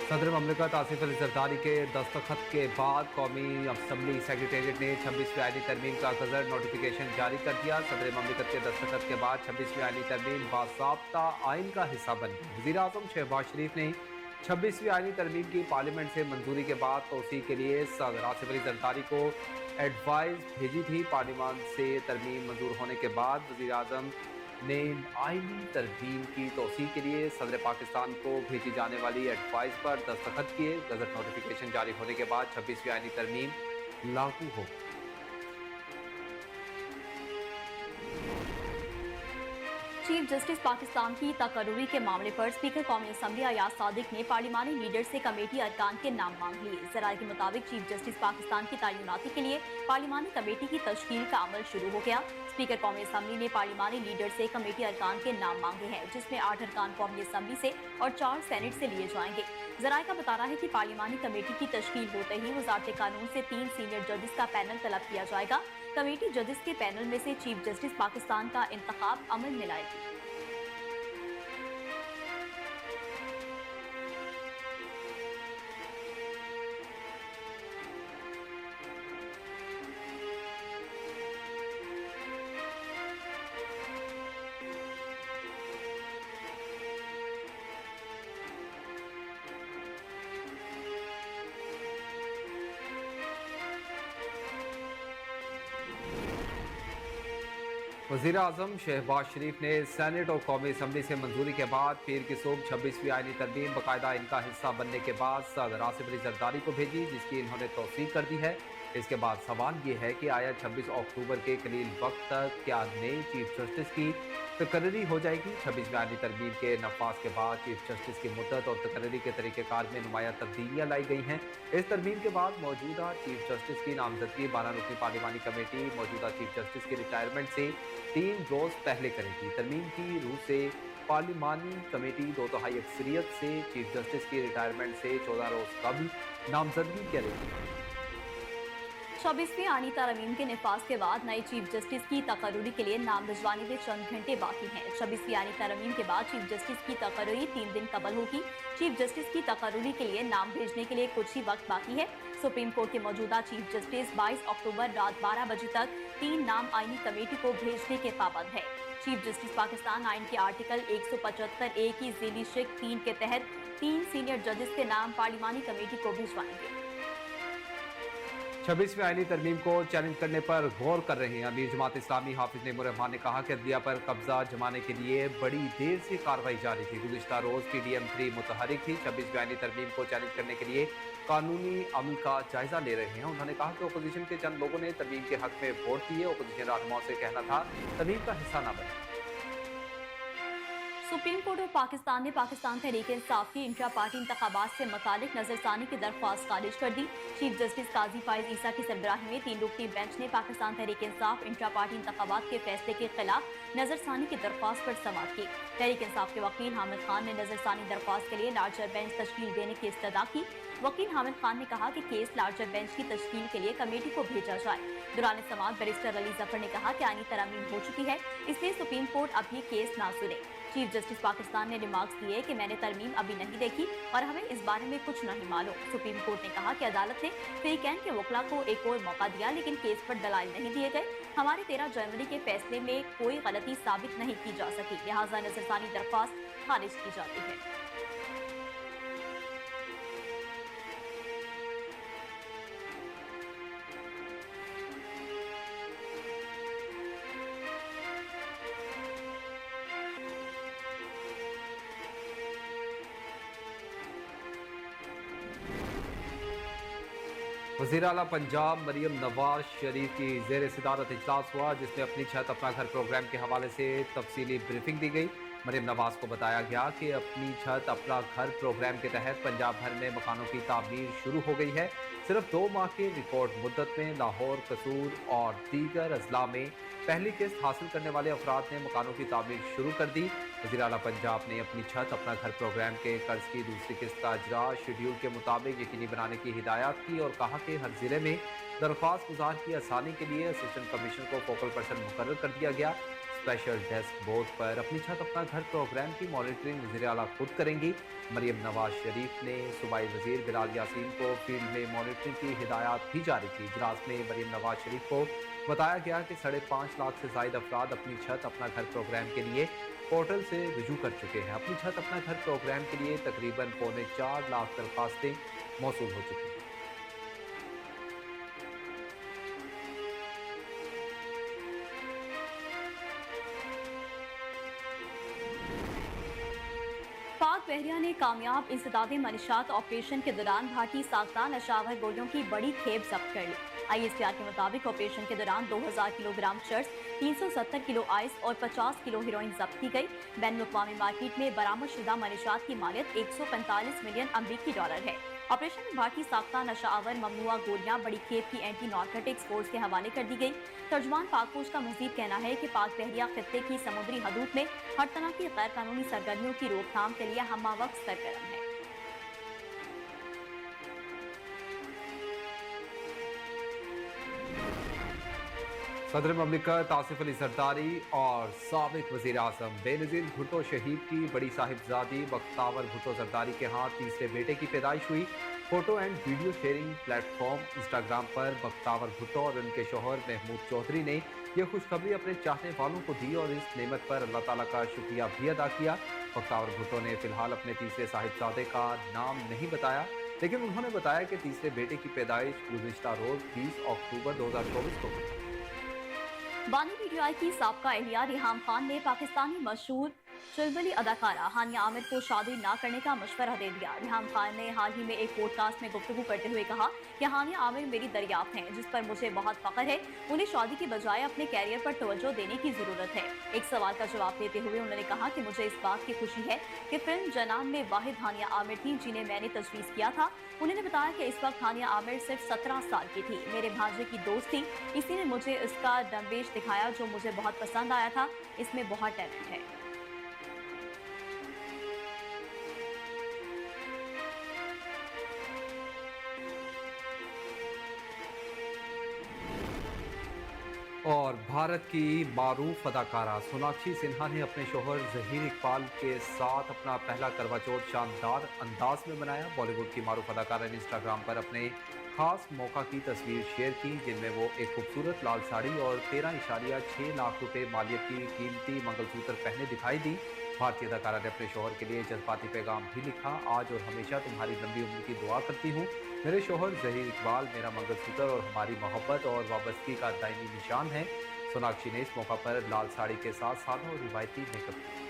सदर ममलिकत आसिफ अली जरदारी के दस्तखत के बाद कौमी असम्बली सेक्रेटेरिएट ने 26वीं आईनी तरमीम का गजट नोटिफिकेशन जारी कर दिया। सदर ममलिकत के दस्तखत के बाद 26वीं आईनी तरमीम बाज़ाब्ता आइन का हिस्सा बन गई। वज़ीर आज़म शहबाज शरीफ ने 26वीं आईनी तरमीम की पार्लियामेंट से मंजूरी के बाद तोसी के लिए सदर आसिफ अली जरदारी को एडवाइस भेजी थी। पार्लियामान से तरमीम मंजूर होने के बाद वज़ीर आज़म ने आईनी तरमीम की तोसी के लिए सदर पाकिस्तान को भेजी जाने वाली एडवाइस पर दस्तखत किए। गजट नोटिफिकेशन जारी होने के बाद 26वीं आईनी तरमीम लागू हो। चीफ जस्टिस पाकिस्तान की तकर्रुरी के मामले पर स्पीकर कौमी असम्बली अयाज सादिक ने पार्लिमानी लीडर से कमेटी अरकान के नाम मांग लिए। जराये के मुताबिक चीफ जस्टिस पाकिस्तान की तैनाती के लिए पार्लिमानी कमेटी की तश्कील का अमल शुरू हो गया। स्पीकर कौमी असम्बली ने पार्लिमानी लीडर से कमेटी अरकान के नाम मांगे हैं, जिसमें 8 अरकान कौमी असम्बली से और 4 सेनेट से लिए जाएंगे। जराये का बताना है कि पार्लिमानी कमेटी की तश्कील होते ही वजारत कानून से 3 सीनियर जजेस का पैनल तलब किया जाएगा। कमेटी जजेस के पैनल में से चीफ जस्टिस पाकिस्तान का इंतखाब अमल में लाएगी। वज़ीर आज़म शहबाज शरीफ ने सेनेट और कौमी असम्बली से मंजूरी के बाद पीर की सुबह 26वीं आईनी तरमीम बाकायदा इनका हिस्सा बनने के बाद सदर आसिफ अली जरदारी को भेजी, जिसकी इन्होंने तौसीक कर दी है। इसके बाद सवाल ये है कि आया 26 अक्टूबर के कलील वक्त तक क्या नए चीफ जस्टिस की तकर्री हो जाएगी। 26वीं आईनी तरमीम के नफाज के बाद चीफ जस्टिस की मुद्दत और तकर्री के तरीक़ेकार में नुमाया तब्दीलियाँ लाई गई हैं। इस तरमीम के बाद मौजूदा चीफ जस्टिस की नामजदगी 12 रुकनी पार्लिमानी कमेटी मौजूदा चीफ जस्टिस की रिटायरमेंट से 3 रोज पहले करेगी। तरमीम की रूह से पार्लिमानी कमेटी 2/3 अक्सरियत से चीफ जस्टिस की रिटायरमेंट से 14 रोज कबल नामजदगी करेगी। 26वीं आईनी तरमीम के निफाज के बाद नए चीफ जस्टिस की तकर्रुरी के लिए नाम भिजवाने में चंद घंटे बाकी हैं। 26वीं आईनी तरमीम के बाद चीफ जस्टिस की तकर्रुरी 3 दिन कबल होगी। चीफ जस्टिस की तकर्रुरी के लिए नाम भेजने के लिए कुछ ही वक्त बाकी है। सुप्रीम कोर्ट के मौजूदा चीफ जस्टिस 22 अक्टूबर रात 12 बजे तक 3 नाम आईनी कमेटी को भेजने के पाबंद है। चीफ जस्टिस पाकिस्तान आइन के आर्टिकल 175A की ज़ीली शिक 3 के तहत 3 सीनियर जजेस के नाम पार्लिमानी कमेटी को भिजवाएंगे। 26वीं आईनी तरमीम को चैलेंज करने पर गौर कर रहे हैं अमीर जमात इस्लामी हाफिज नेमुर रहमान ने कहा कि अदलिया पर कब्जा जमाने के लिए बड़ी देर से कार्रवाई जारी थी। गुज़िश्ता रोज PDM 3 मुतहरिक थी। 26वीं आईनी तरमीम को चैलेंज करने के लिए कानूनी अमल का जायजा ले रहे हैं। उन्होंने कहा कि अपोजिशन के चंद लोगों ने तरमीम के हक में वोट दिए। अपोजिशन रहनुमाओं से कहना था तरमीम का हिस्सा न बने। सुप्रीम कोर्ट ऑफ पाकिस्तान ने पाकिस्तान तहरीक इंसाफ की इंट्रा पार्टी इंतखाबात से मुतालिक नजरसानी की दरख्वास्त खारिज कर दी। चीफ जस्टिस काजी फाइज ईसा की सरबराही में 3 रुकनी बेंच ने पाकिस्तान तहरीक इंसाफ इंट्रा पार्टी इंतखाबात के फैसले के खिलाफ नजरसानी की दरख्वास्त पर समाअत की। तहरीक इंसाफ के वकील हामिद खान ने नजरसानी दरख्वास्त के लिए लार्जर बेंच तश्कील देने की इस्तदा की। वकील हामिद खान ने कहा कि केस लार्जर बेंच की तश्कील के लिए कमेटी को भेजा जाए। दौरान समाअत बैरिस्टर अली जफर ने कहा कि आईनी तरमीम हो चुकी है, इसलिए सुप्रीम कोर्ट अब ये केस ना सुने। चीफ जस्टिस पाकिस्तान ने रिमार्क्स दिए कि मैंने तरमीम अभी नहीं देखी और हमें इस बारे में कुछ नहीं मालूम। सुप्रीम कोर्ट ने कहा कि अदालत ने फ्रीकैन के वकला को एक और मौका दिया, लेकिन केस पर दलाइल नहीं दिए गए। हमारे 13 जनवरी के फैसले में कोई गलती साबित नहीं की जा सकी, लिहाजा नजरसानी दरख्वास्त खारिज की जाती है। वज़ीर आला पंजाब मरियम नवाज शरीफ की ज़ेर सदारत इजलास हुआ, जिसमें अपनी छत अपना घर प्रोग्राम के हवाले से तफसीली ब्रीफिंग दी गई। मरियम नवाज को बताया गया कि अपनी छत अपना घर प्रोग्राम के तहत पंजाब भर में मकानों की तामीर शुरू हो गई है। सिर्फ 2 माह के रिकॉर्ड मुद्दत में लाहौर, कसूर और दीगर अजला में पहली किस्त हासिल करने वाले अफराद ने मकानों की तामीर शुरू कर दी। वज़ीर आला पंजाब ने अपनी छत अपना घर प्रोग्राम के कर्ज की दूसरी किस्त का इजरा शेड्यूल के मुताबिक यकीनी बनाने की हिदायत की और कहा कि हर जिले में दरख्वास्त गुजार की आसानी के लिए असिस्टेंट कमिश्नर को फोकल पर्सन मुकर्रर कर दिया गया। स्पेशल डेस्क बोर्ड पर अपनी छत अपना घर प्रोग्राम की मॉनिटरिंग वज़ीर आला खुद करेंगी। मरियम नवाज शरीफ ने सूबाई वज़ीर बिलाल यासीन को फील्ड में मॉनिटरिंग की हिदायत भी जारी की। इजलास में मरियम नवाज शरीफ को बताया गया कि 5.5 लाख से ज़ायद अफराद अपनी छत अपना घर प्रोग्राम के लिए पोर्टल से रुजू कर चुके हैं। अपनी छत अपना घर प्रोग्राम के लिए तकरीबन 4.25 लाख दरख्वास्तें मौसूल हो चुकी हैं। पाक बहरिया ने कामयाब इंसदाद मनीशात ऑपरेशन के दौरान भारतीय साख्ता नशावर गोलियों की बड़ी खेप जब्त कर ली। ISPR के मुताबिक ऑपरेशन के दौरान 2000 किलोग्राम चर्च, 370 किलो आइस और 50 किलो हेरोइन जब्त की गई। बैन अवी मार्केट में बरामद शुदा मनीशात की मालियत 145 मिलियन अमरीकी डॉलर है। ऑपरेशन में भारतीय साख्ता नशावर ममनुआ गोलियां बड़ी खेप की एंटी नार्कोटिक्स फोर्स के हवाले कर दी गई। तर्जुमान पाक फौज का मजीद कहना है कि पाक बहरिया खित्ते की समुद्री हदूद में हर तरह की गैर कानूनी सरगर्मियों की रोकथाम के लिए हमावक्त सरगर्म है। सदर ममलिकत आसिफ अली जरदारी और साबिक वज़ीर आज़म बेनज़ीर भुट्टो शहीद की बड़ी साहिबजादी बख्तावर भुट्टो जरदारी के हाथ तीसरे बेटे की पैदाइश हुई। Photo and video sharing platform Instagram पर बख्तावर भुट्टो और उनके शोहर महमूद चौधरी ने यह खुशखबरी अपने चाहने वालों को दी और इस नेमत पर अल्लाह ताला का शुक्रिया भी अदा किया। बख्तावर भुट्टो ने फिलहाल अपने तीसरे साहिबजादे का नाम नहीं बताया, लेकिन उन्होंने बताया कि तीसरे बेटे की पैदाइश गुज़िश्ता रोज 20 अक्टूबर 2024 को हुई। बानी मीडिया की साबका एहलिया रिहाम खान ने पाकिस्तानी मशहूर चुलबुली अदाकारा हानिया आमिर को शादी ना करने का मशवरा दे दिया। रिहाम खान ने हाल ही में एक पॉडकास्ट में गुफ्तगू करते हुए कहा कि हानिया आमिर मेरी दरियाफ्त हैं, जिस पर मुझे बहुत फख्र है। उन्हें शादी के बजाय अपने कैरियर पर तवज्जो देने की जरूरत है। एक सवाल का जवाब देते हुए उन्होंने कहा कि मुझे इस बात की खुशी है कि फिल्म जनान में वाहिद हानिया आमिर थी जिन्हें मैंने तजवीज़ किया था। उन्होंने बताया कि इस वक्त हानिया आमिर सिर्फ 17 साल की थी। मेरे भांजे की दोस्त थी, इसी ने मुझे इसका दमवेश दिखाया जो मुझे बहुत पसंद आया था। इसमें बहुत टैलेंट है। और भारत की मारूफ अदाकारा सोनाक्षी सिन्हा ने अपने शोहर जहीर इकबाल के साथ अपना पहला करवा चौथ शानदार अंदाज में मनाया। बॉलीवुड की मारूफ अदाकारा ने इंस्टाग्राम पर अपने खास मौका की तस्वीर शेयर की, जिनमें वो एक खूबसूरत लाल साड़ी और 13.6 लाख रुपए मालियत की कीमती मंगलसूत्र पहने दिखाई दी। भारतीय अदाकारा ने अपने शोहर के लिए जज्बाती पैगाम भी लिखा। आज और हमेशा तुम्हारी लंबी उम्र की दुआ करती हूँ। मेरे शोहर जहीर इकबाल मेरा मंगलसूत्र और हमारी मोहब्बत और वाबस्तगी का दायमी निशान है। सोनाक्षी ने इस मौका पर लाल साड़ी के साथ सादा और रिवायती मेकअप किया।